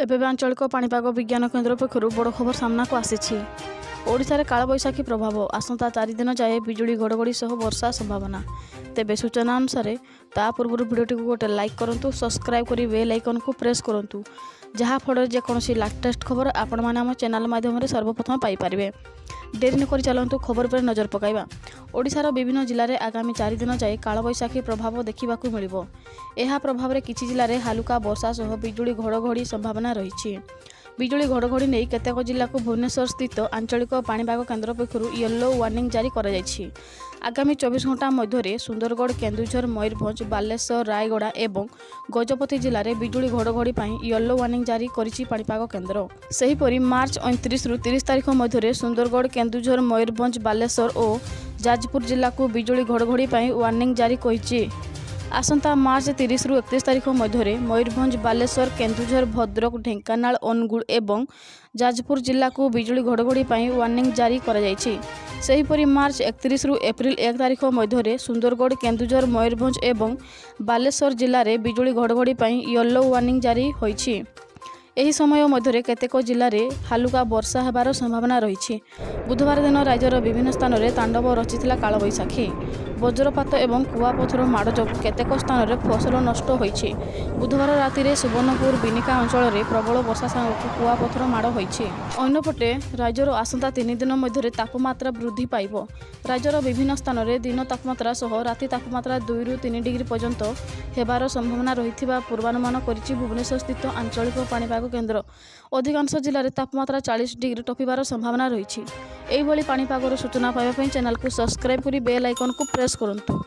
एबे आंचलिक पाणीपाग विज्ञान केन्द्र पक्षर बड़ खबर सामना को आसी। ओडिशा रे कालबैशाखी प्रभाव आसंता 4 दिन जाए बिजुली घड़घड़ी सह वर्षा संभावना। तेबे सूचना अनुसार ता पूर्व भिडियोटी को गोटे लाइक करूँ, सब्सक्राइब कर बेल आइकन को प्रेस करूँ, जहाँफल जेकोसी लेटेस्ट खबर आपण मैंने आम चैनल माध्यम सर्वप्रथम पाइपर। डेरी नक चलतु खबर पर नजर पकाइबा। ओडिशार विभिन्न जिले में आगामी 4 दिन जाए कालबैशाखी प्रभाव देखा मिलिबो। यह प्रभाव में किछि जिले में हालुका वर्षा सह बिजुली घड़घड़ी संभावना रही। बिजुली घड़घड़ी नहीं केतेक जिला को भुवनेश्वर स्थित आंचलिक पाणीपाग केन्द्र पक्षर येलो वार्निंग जारी कर आगामी 24 घंटा मध्य सुंदरगढ़, केन्दुझर, मयूरभंज, बालेश्वर, रायगड़ा एवं गजपति जिले में बिजुली घड़घड़ी येलो वार्निंग जारी करिछि पाणीपाग केन्द्र। सेहीपरि मार्च 29 रु 30 तारिख मध्य सुंदरगढ़, केन्दुझर, मयूरभंज, बालेश्वर और जाजपुर जिला को बिजुली घड़घड़ी वार्निंग जारी करिछि। आसंता मार्च 30 रु 31 तारिख मध्य मयूरभंज, बालेश्वर, केन्दुझर, भद्रक, ढेंकानाल, अनुगुल एवं जाजपुर जिला को बिजुली घड़घड़ी वार्निंग जारी कराଯାଇଛି। सेहीपरि मार्च 31 रु एप्रिल 1 तारिख मध्य सुंदरगढ़, केन्दुझर, मयूरभंज एवं बालेश्वर जिले में बिजुली घड़घड़ी येलो वार्निंग जारी होइछि। एही समय मध्य केतेक जिले में हालुका वर्षा हेबार संभावना रही। बुधवार दिन राज्यर विभिन्न स्थान में तांडव रचिथिला कालबैशाखी। वज्रपात एवं कुआपथर माड़ जो केतेक स्थान में फसल नष्ट होइछि। बुधवार राति में सुवर्णपुर, बिनिका अंचल में प्रबल वर्षा सांगक कुआपथर माड़ होइछि। अन्यपटे राज्यर आसंता 3 दिन मध्य तापमात्रा वृद्धि पाइब। राज्यर विभिन्न स्थान में दिन तापमात्रा सह राति तापमात्रा 2 रु 3 डिग्री पर्यंत हेबार संभावना रही पूर्वानुमान करिछि भुवनेश्वर स्थित आंचलिक पाणीपाग केन्द्र। अधिकांश जिले में तापमात्रा 40 डिग्री टपिबार संभावना रही। एहिभଳି पाणीपागर सूचना पाइबा चैनल को सब्सक्राइब कर बेल आइकन को प्रेस करूँ।